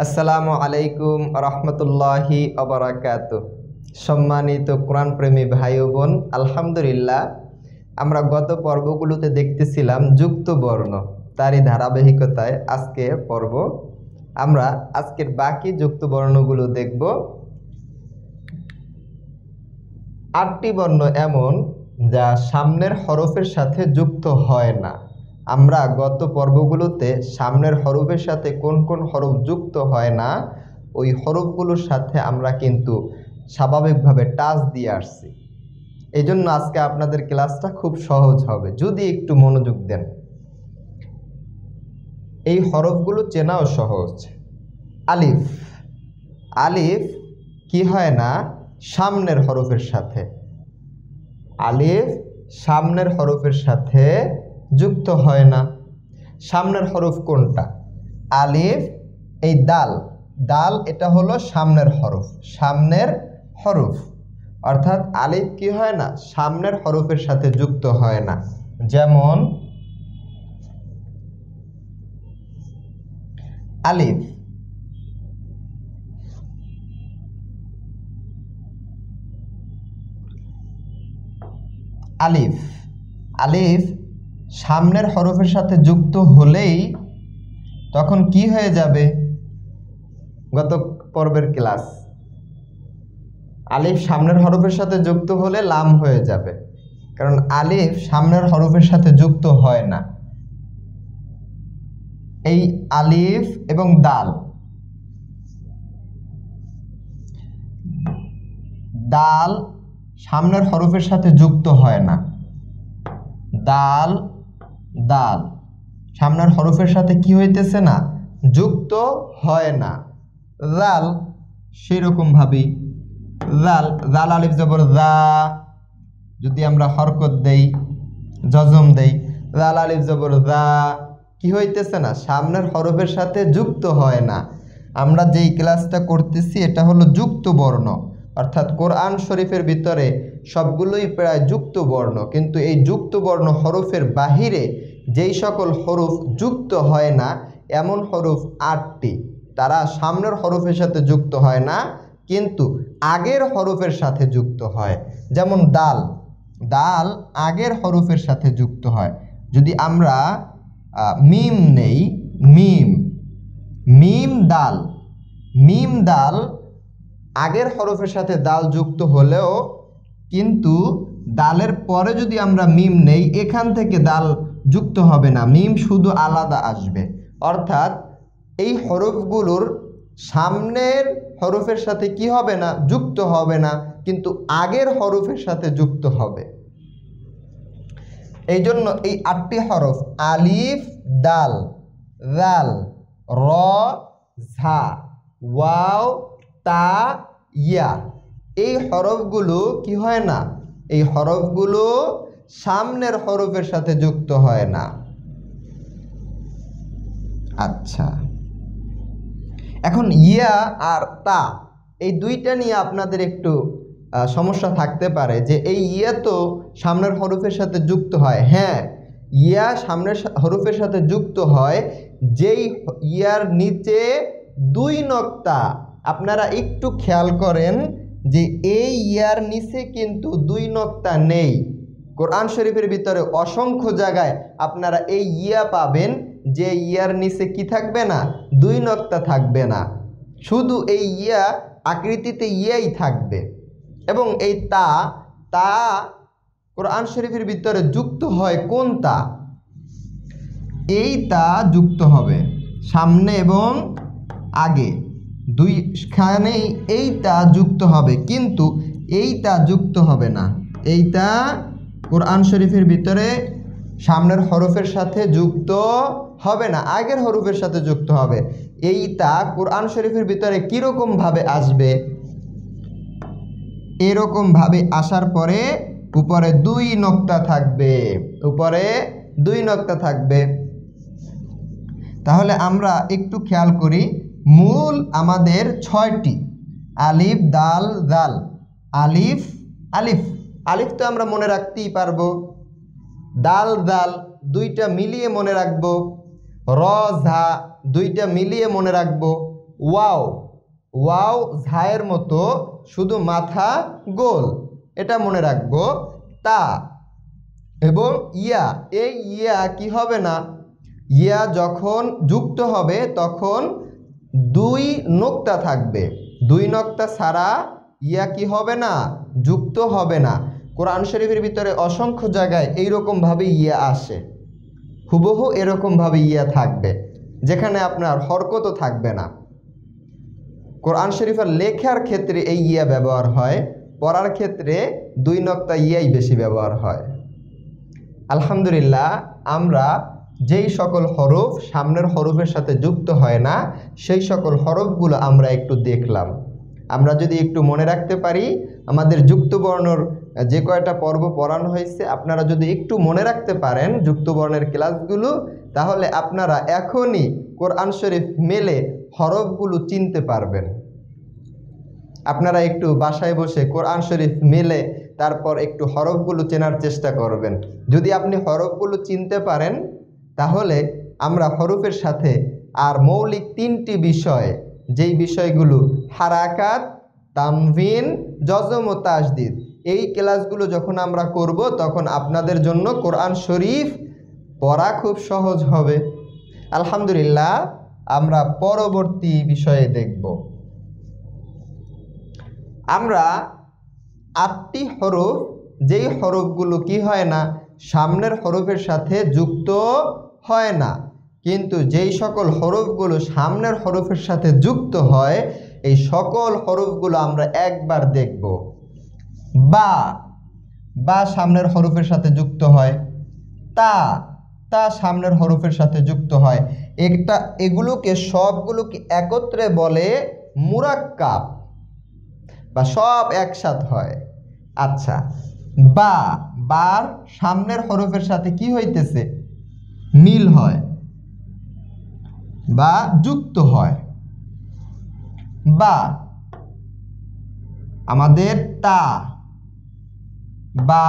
আসসালামু আলাইকুম রহমতুল্লাহি অবরাকাতু। সম্মানিত কোরআন প্রেমী ভাই ও বোন, আলহামদুলিল্লাহ আমরা গত পর্বগুলোতে দেখতেছিলাম যুক্ত বর্ণ, তারই ধারাবাহিকতায় আজকে পর্ব আমরা আজকের বাকি যুক্ত বর্ণগুলো দেখব। 8টি বর্ণ এমন যা সামনের হরফের সাথে যুক্ত হয় না। আমরা গত পর্বগুলোতে সামনের হরফের সাথে কোন কোন হরফ যুক্ত হয় না ওই হরফগুলোর সাথে আমরা কিন্তু স্বাভাবিকভাবে টাচ দিয়ে আসছি। এই জন্য আজকে আপনাদের ক্লাসটা খুব সহজ হবে যদি একটু মনোযোগ দেন। এই হরফগুলো চেনাও সহজ। আলিফ, আলিফ কি হয় না সামনের হরফের সাথে, আলিফ সামনের হরফের সাথে যুক্ত হয় না। সামনের হরফ কোনটা? আলিফ, এই দাল, দাল এটা হলো সামনের হরফ, সামনের হরফ, অর্থাৎ আলিফ কি হয় না সামনের হরফের সাথে যুক্ত হয় না। যেমন আলিফ, আলিফ, আলিফ সামনের হরফের সাথে যুক্ত হলেই তখন কি হয়ে যাবে? গত পর্বের ক্লাস, আলিফ সামনের হরফের সাথে যুক্ত হলে লাম হয়ে যাবে, কারণ আলিফ সামনের হরফের সাথে যুক্ত হয় না। এই আলিফ এবং দাল, দাল সামনের হরফের সাথে যুক্ত হয় না। দাল, দাল সামনের হরফের সাথে কি হইতেছে না? যুক্ত হয় না। জাল সেরকম ভাবেই, জাল, জাল আলিফ জবর জা, যদি আমরা হরকত দেই, জজম দেই, জাল আলিফ জবর জা, কি হইতেছে না? সামনের হরফের সাথে যুক্ত হয় না। আমরা যেই ক্লাসটা করতেছি এটা হলো যুক্ত বর্ণ, অর্থাৎ কোরআন শরীফের ভিতরে সবগুলোই প্রায় যুক্ত বর্ণ, কিন্তু এই যুক্ত বর্ণ হরফের বাহিরে যেই সকল হরফ যুক্ত হয় না এমন হরফ 8টি, তারা সামনের হরফের সাথে যুক্ত হয় না কিন্তু আগের হরফের সাথে যুক্ত হয়। যেমন দাল, দাল আগের হরফের সাথে যুক্ত হয়। যদি আমরা মিম নেই, মিম, মিম দাল, মিম দাল আগের হরফের সাথে দাল যুক্ত হলেও কিন্তু দালের পরে যদি আমরা মিম নেই এখান থেকে দাল যুক্ত হবে না, মিম শুধু আলাদা আসবে। অর্থাৎ এই হরফগুলোর সামনের হরফের সাথে কি হবে না? যুক্ত হবে না, কিন্তু আগের হরফের সাথে যুক্ত হবে। এই জন্য এই 8টি হরফ আলিফ, দাল, জাল, র, ঝা, ওয়াও, তা, ইয়া, এই হরফগুলো কি হয় না? এই হরফগুলো সামনের হরফের সাথে যুক্ত হয় না। আচ্ছা, এখন ইয়া আর তা এই দুইটা নিয়ে আপনাদের একটু সমস্যা থাকতে পারে যে এই ইয়া তো সামনের হরফের সাথে যুক্ত হয়। হ্যাঁ, ইয়া সামনের হরফের সাথে যুক্ত হয়, যেই ইয়ার নিচে 2 নক্তা, আপনারা একটু খেয়াল করেন যে এই ইয়ার নিচে কিন্তু 2 নক্তা নেই। কোরআন শরীফের ভিতরে অসংখ্য জায়গায় আপনারা এই ইয়া পাবেন যে ইয়ার নিচে কি থাকবে না? 2 নক্তা থাকবে না, শুধু এই ইয়া আকৃতিতে ইয়াই থাকবে। এবং এই তা, তা কোরআন শরীফের ভিতরে যুক্ত হয় কোন তা? এই তা যুক্ত হবে সামনে এবং আগে, দুইখানেই এই তা যুক্ত হবে, কিন্তু এই তা যুক্ত হবে না। এই তা কোরআন শরীফের ভিতরে সামনের হরফের সাথে যুক্ত হবে না, আগের হরফের সাথে যুক্ত হবে। এই তা কোরআন শরীফের ভিতরে কীরকম ভাবে আসবে? এরকম ভাবে আসার পরে উপরে 2 নক্তা থাকবে, উপরে 2 নক্তা থাকবে। তাহলে আমরা একটু খেয়াল করি, মূল আমাদের 6টি, আলিফ, দাল, জাল, আলিফ, আলিফ, আলিফ তো আমরা মনে রাখতেই পারবো, দাল, জাল দুইটা মিলিয়ে মনে রাখবো, র, ঝা দুইটা মিলিয়ে মনে রাখবো, ওয়াও, ওয়াও ঝায়ের মতো, শুধু মাথা গোল, এটা মনে রাখবো। তা এবং ইয়া, এই ইয়া কি হবে না, ইয়া যখন যুক্ত হবে তখন দুই নোক্তা থাকবে, দুই নোক্তা ছাড়া ইয়া কি হবে না, যুক্ত হবে না। কোরআন শরীফের ভিতরে অসংখ্য জায়গায় এইরকমভাবে ইয়া আসে, হুবহু এরকমভাবে ইয়া থাকবে, যেখানে আপনার হরকতও থাকবে না। কোরআন শরীফের লেখার ক্ষেত্রে এই ইয়া ব্যবহার হয়, পড়ার ক্ষেত্রে দুই নোক্তা ইয়াই বেশি ব্যবহার হয়। আলহামদুলিল্লাহ, আমরা যেই সকল হরফ সামনের হরফের সাথে যুক্ত হয় না সেই সকল হরফগুলো আমরা একটু দেখলাম। আমরা যদি একটু মনে রাখতে পারি, আমাদের যুক্ত বর্ণর যে কয়টা পর্ব পড়ানো হয়েছে আপনারা যদি একটু মনে রাখতে পারেন যুক্ত বর্ণের ক্লাসগুলো, তাহলে আপনারা এখনই কোরআন শরীফ মেলে হরফগুলো চিনতে পারবেন। আপনারা একটু বাসায় বসে কোরআন শরীফ মেলে তারপর একটু হরফগুলো চেনার চেষ্টা করবেন। যদি আপনি হরফগুলো চিনতে পারেন তাহলে আমরা হরফের সাথে আর মৌলিক তিনটি বিষয়, যেই বিষয়গুলো হারাকাত, তানভিন, জজম ও তাসদিদ, এই ক্লাসগুলো যখন আমরা করব তখন আপনাদের জন্য কোরআন শরীফ পড়া খুব সহজ হবে। আলহামদুলিল্লাহ, আমরা পরবর্তী বিষয়ে দেখব। আমরা 8টি হরফ, যেই হরফগুলো কি হয় না, সামনের হরফের সাথে যুক্ত হয় না, কিন্তু যেই সকল হরফগুলো সামনের হরফের সাথে যুক্ত হয় এই সকল হরফগুলো আমরা একবার দেখব। বা, বা সামনের হরফের সাথে যুক্ত হয়। তা, তা সামনের হরফের সাথে যুক্ত হয়। এগুলোকে সবগুলোকে একত্রে বলে মুরাক্কাব, বা সব একসাথ হয়। আচ্ছা, বা, বার সামনের হরফের সাথে কি হইতেছে, মিল হয় বা যুক্ত হয়। বা আমাদের তা, বা,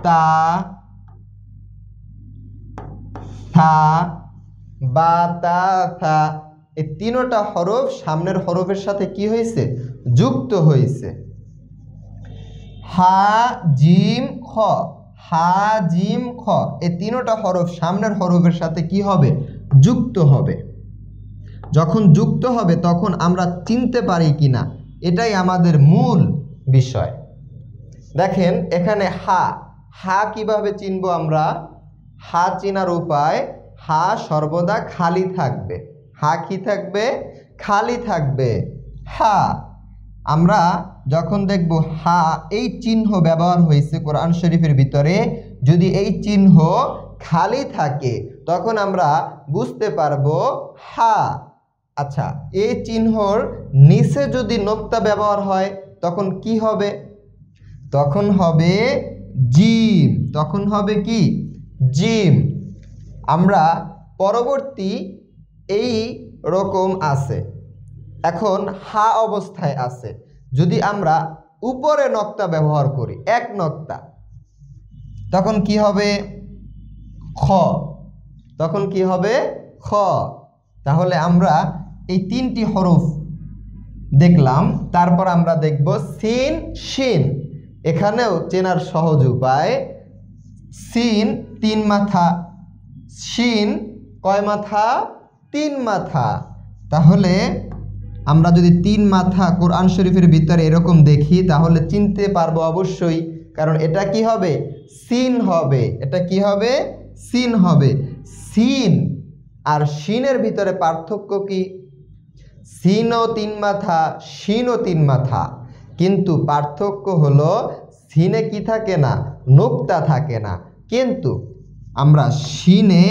তা, থা, বা, তা, থা, এই তিনটা হরফ সামনের হরফের সাথে কি হয়েছে, যুক্ত হয়েছে। হা, জিম, খ, হা, জিম, খ, এই তিনটা হরফ সামনের হরফের সাথে কি হবে, যুক্ত হবে। যখন যুক্ত হবে তখন আমরা চিনতে পারি কিনা, এটাই আমাদের মূল বিষয়। দেখেন এখানে হা, হা কিভাবে চিনবো আমরা? হা চিনার উপায়, হা সর্বদা খালি থাকবে। হা কি থাকবে? খালি থাকবে। হা, আমরা যখন দেখব হা এই চিহ্ন ব্যবহার হয়েছে কোরআন শরীফের ভিতরে, যদি এই চিহ্ন খালি থাকে তখন আমরা বুঝতে পারবো হা। আচ্ছা, এই চিহ্নর নিচে যদি নোক্তা ব্যবহার হয় তখন কি হবে? তখন হবে জিম। তখন হবে কি? জিম। আমরা পরবর্তী এই রকম আছে, এখন হা অবস্থায় আছে, যদি আমরা উপরে নোক্তা ব্যবহার করি, এক নোক্তা, তখন কি হবে? খ। তখন কি হবে? খ। তাহলে আমরা এই তিনটি হরফ দেখলাম, তারপর আমরা দেখব সিন, শিন। এখানেও চেনার সহজ উপায়, সিন 3 মাথা, শিন কয় মাথা? 3 মাথা। তাহলে আমরা যদি 3 মাথা কোরআন শরীফের ভিতরে এরকম দেখি তাহলে চিনতে পারবো অবশ্যই, কারণ এটা কি হবে? সিন হবে। এটা কি হবে? সিন হবে। সিন আর শিনের ভিতরে পার্থক্য কি? সিনও 3 মাথা, শিনও 3 মাথা, কিন্তু পার্থক্য হলো সিনে কি থাকে না? নোক্তা থাকে না, কিন্তু আমরা শিনে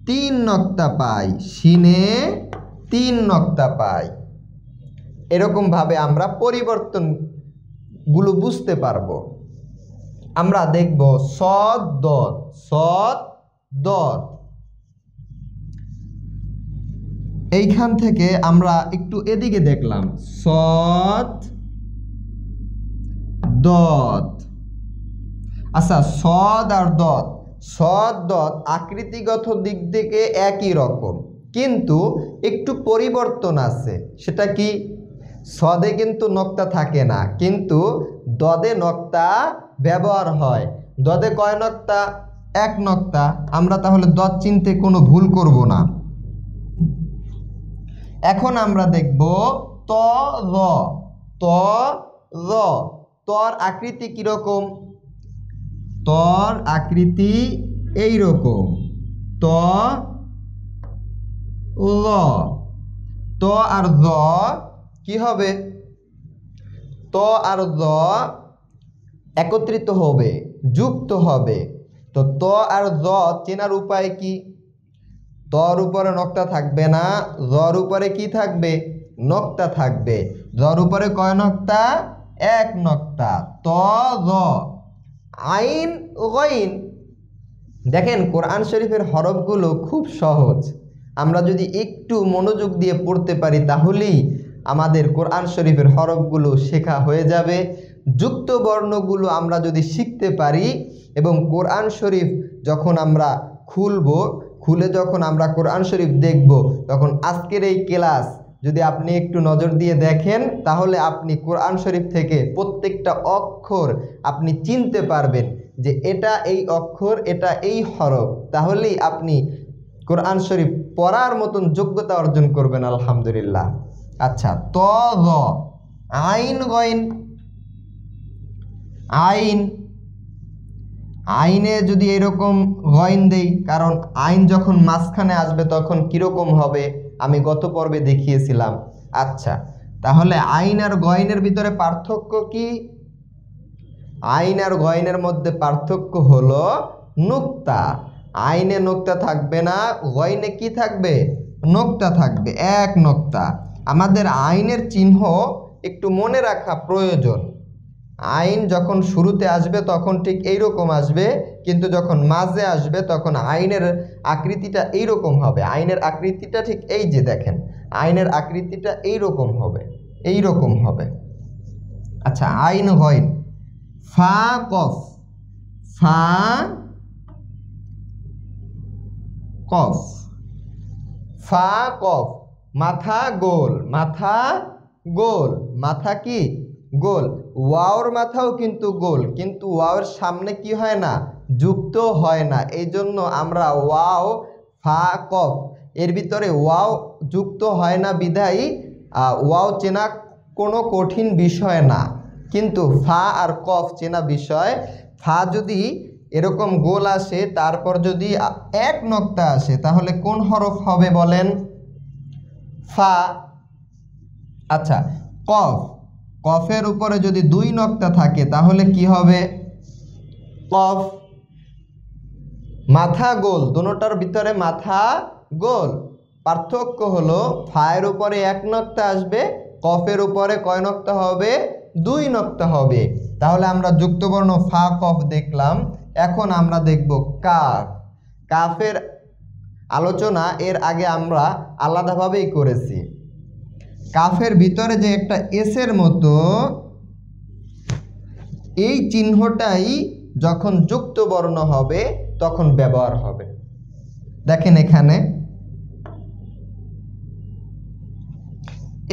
3 নোক্তা পাই। শিনে 3 নোক্তা পাই। এরকমভাবে আমরা পরিবর্তনগুলো বুঝতে পারবো। আমরা দেখব সদ, দদ, সদ, দদ। এইখান থেকে আমরা একটু এদিকে দেখলাম সদ, দদ। আচ্ছা, সদ আর দদ, সদ দদ আকৃতিগত দিক থেকে একই রকম, কিন্তু একটু পরিবর্তন আছে। সেটা কি? সদে কিন্তু নক্তা থাকে না, কিন্তু দদে নক্তা ব্যবহার হয়। দদে কয় নক্তা? এক নক্তা। আমরা তাহলে দদ চিনতে কোনো ভুল করব না। এখন আমরা দেখব ত র। ত র, তর আকৃতি কিরকম? তর আকৃতি এই রকম। ত ল, ত আর জ কি হবে? ত আর জ একত্রিত হবে, যুক্ত হবে। তো ত আর জ চেনার উপায় কি? তর উপরে নক্তা থাকবে না, জর উপরে কি থাকবে? নক্তা থাকবে। জর উপরে কয় নক্তা? এক নক্তা। ত জ। আইন গইন। দেখেন কোরআন শরীফের হরফগুলো খুব সহজ। আমরা যদি একটু মনোযোগ দিয়ে পড়তে পারি তাহলেই আমাদের কোরআন শরীফের হরফগুলো শেখা হয়ে যাবে। যুক্ত বর্ণগুলো আমরা যদি শিখতে পারি এবং কোরআন শরীফ যখন আমরা খুলে যখন আমরা কোরআন শরীফ দেখব, তখন আজকের এই ক্লাস যদি আপনি একটু নজর দিয়ে দেখেন তাহলে আপনি কোরআন শরীফ থেকে প্রত্যেকটা অক্ষর আপনি চিনতে পারবেন যে এটা এই অক্ষর, এটা এই হরফ। তাহলেই আপনি কোরআন শরীফ পড়ার মতন যোগ্যতা অর্জন করবেন আলহামদুলিল্লাহ। আচ্ছা, ত জ। আইন গইন। আইন, আইনে যদি এরকম গইন দেই, কারণ আইন যখন মাঝখানে আসবে তখন কিরকম হবে আমি গত পর্বে দেখিয়েছিলাম। আচ্ছা, তাহলে আইন আর গইনের ভিতরে পার্থক্য কি? আইন আর গইনের মধ্যে পার্থক্য হলো নুক্তা। আইনে নুক্তা থাকবে না, গইনে কি থাকবে? নুক্তা থাকবে, এক নুক্তা। আমাদের আইনের চিহ্ন একটু মনে রাখা প্রয়োজন। আইন যখন শুরুতে আসবে তখন ঠিক এইরকম আসবে, কিন্তু যখন মাঝে আসবে তখন আইনের আকৃতিটা এইরকম হবে। আইনের আকৃতিটা ঠিক এই যে দেখেন, আইনের আকৃতিটা এইরকম হবে, এইরকম হবে। আচ্ছা, আইন গইন। ফা কফ। ফা কফ। ফা কফ। মাথা গোল। মাথা গোল। মাথা কি? গোল। ওয়াওর মাথাও কিন্তু গোল, কিন্তু ওয়াওর সামনে কি হয় না? যুক্ত হয় না। এই জন্য আমরা ওয়াও, ফা কফ এর ভিতরে ওয়াও যুক্ত হয় না বিধায় ওয়াও চেনা কোনো কঠিন বিষয় না, কিন্তু ফা আর কফ চেনা বিষয়। ফা যদি এরকম গোল আসে, তারপর যদি এক নক্তা আসে, তাহলে কোন হরফ হবে বলেন? ফা। আচ্ছা, কফ। কফের উপরে যদি দুই নক্তা থাকে তাহলে কি হবে? কফ। মাথা গোল, দুটোটার ভিতরে মাথা গোল। পার্থক্য হলো ফায়ের উপরে এক নক্তা আসবে, কফের উপরে কয় নক্তা হবে? দুই নক্তা হবে। তাহলে আমরা যুক্তবর্ণ ফা কফ দেখলাম। এখন আমরা দেখব কাফ। কাফের আলোচনা এর আগে আমরা আলাদাভাবেই করেছি। কাফের ভিতরে যে একটা এসের মতো এই চিহ্নটাই যখন যুক্ত বর্ণ হবে তখন ব্যবহার হবে। দেখেন এখানে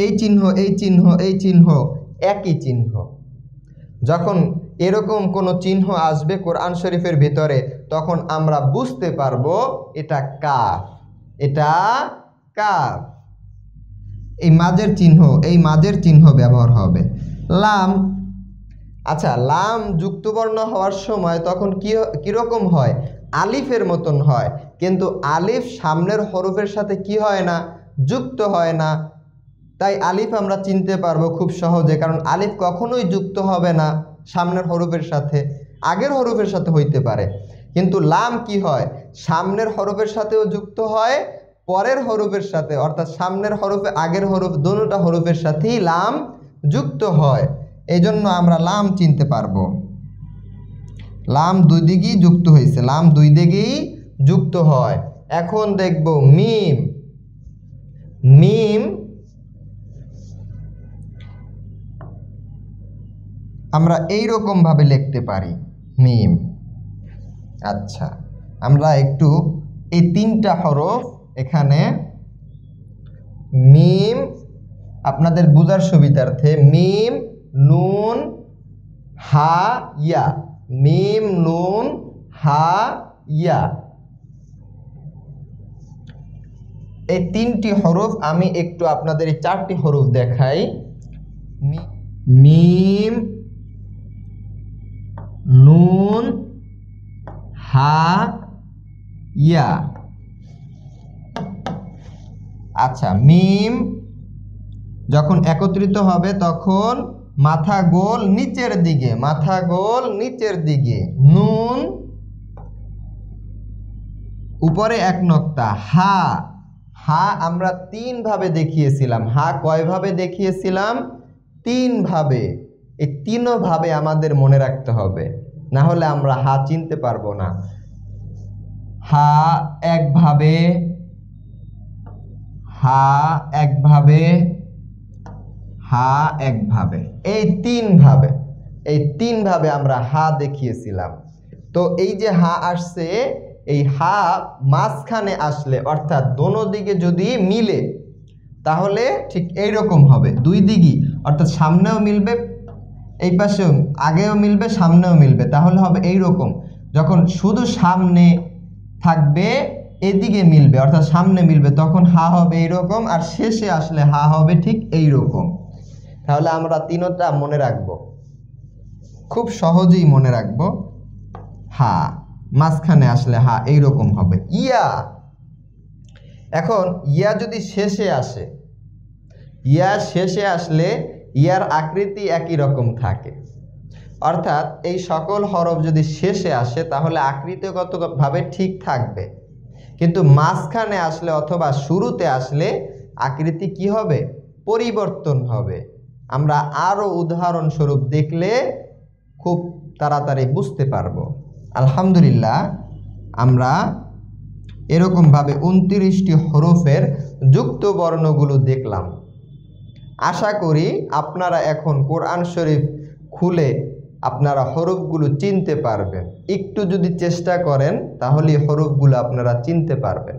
এই চিহ্ন, এই চিহ্ন, এই চিহ্ন একই চিহ্ন। যখন এরকম কোনো চিহ্ন আসবে কোরআন শরীফের ভিতরে তখন আমরা বুঝতে পারবো এটা কাফ, এটা কাফ। এই মাঝের চিহ্ন, এই মাঝের চিহ্ন ব্যবহার হবে। লাম। আচ্ছা, লাম যুক্তবর্ণ হওয়ার সময় তখন কিরকম হয়? আলিফের মতন হয়, কিন্তু আলিফ সামনের হরফের সাথে কি হয় না? যুক্ত হয় না। তাই আলিফ আমরা চিনতে পারবো খুব সহজে, কারণ আলিফ কখনোই যুক্ত হবে না সামনের হরফের সাথে, আগের হরফের সাথে হইতে পারে। কিন্তু লাম কি হয়? সামনের হরফের সাথেও যুক্ত হয়, পরের হরফের সাথে, অর্থাৎ সামনের হরফে আগের হরফ দুটোটা হরফের সাথেই লাম যুক্ত হয়। এই জন্য আমরা লাম চিনতে পারবো। লাম দুই দিকেই যুক্ত হয়েছে, লাম দুই দিকেই যুক্ত হয়। এখন দেখব মিম। মিম আমরা এইরকম ভাবে লিখতে পারি, মিম। আচ্ছা, আমরা একটু এই তিনটা হরফ এখানে মিম, আপনাদের বোঝার সুবিধার্থে মিম নুন হা ইয়া, মিম নুন হা ইয়া। এই 3টি হরফ আমি একটু আপনাদের এই 4টি হরফ দেখাই। মিম নুন হা ইয়া। আচ্ছা, মিম যখন একত্রিত হবে তখন মাথা গোল নিচের দিকে, মাথা গোল নিচের দিকে। নুন উপরে 1 নক্তা। হা, হা আমরা 3 ভাবে দেখিয়েছিলাম। হা কয়ভাবে দেখিয়েছিলাম? 3 ভাবে। এই 3 ভাবে আমাদের মনে রাখতে হবে, না হলে আমরা হা চিনতে পারবো না। হা 1 ভাবে, হা 1 ভাবে, হা 1 ভাবে, এই 3 ভাবে, এই 3 ভাবে আমরা হা দেখিয়েছিলাম। তো এই যে হা আসছে, এই হা মাঝখানে আসলে অর্থাৎ দোনো দিকে যদি মিলে তাহলে ঠিক এইরকম হবে। 2 দিকই অর্থাৎ সামনেও মিলবে, এই পাশেও আগেও মিলবে, সামনেও মিলবে, তাহলে হবে এইরকম। যখন শুধু সামনে থাকবে এদিকে মিলবে অর্থাৎ সামনে মিলবে, তখন হা হবে এইরকম, আর শেষে আসলে হা হবে ঠিক এইরকম। তাহলে আমরা 3টা মনে রাখবো, খুব সহজেই মনে রাখবো। হা মাঝখানে আসলে হা এইরকম হবে। ইয়া, এখন ইয়া যদি শেষে আসে, ইয়া শেষে আসলে ইয়ার আকৃতি একই রকম থাকে। অর্থাৎ এই সকল হরফ যদি শেষে আসে তাহলে আকৃতিগতভাবে ঠিক থাকবে, কিন্তু মাঝখানে আসলে অথবা শুরুতে আসলে আকৃতি কি হবে? পরিবর্তন হবে। আমরা আরও উদাহরণস্বরূপ দেখলে খুব তাড়াতাড়ি বুঝতে পারবো। আলহামদুলিল্লাহ, আমরা এরকমভাবে 29টি হরফের যুক্ত বর্ণগুলো দেখলাম। আশা করি আপনারা এখন কোরআন শরীফ খুলে আপনারা হরফগুলো চিনতে পারবেন। একটু যদি চেষ্টা করেন তাহলে হরফগুলো আপনারা চিনতে পারবেন।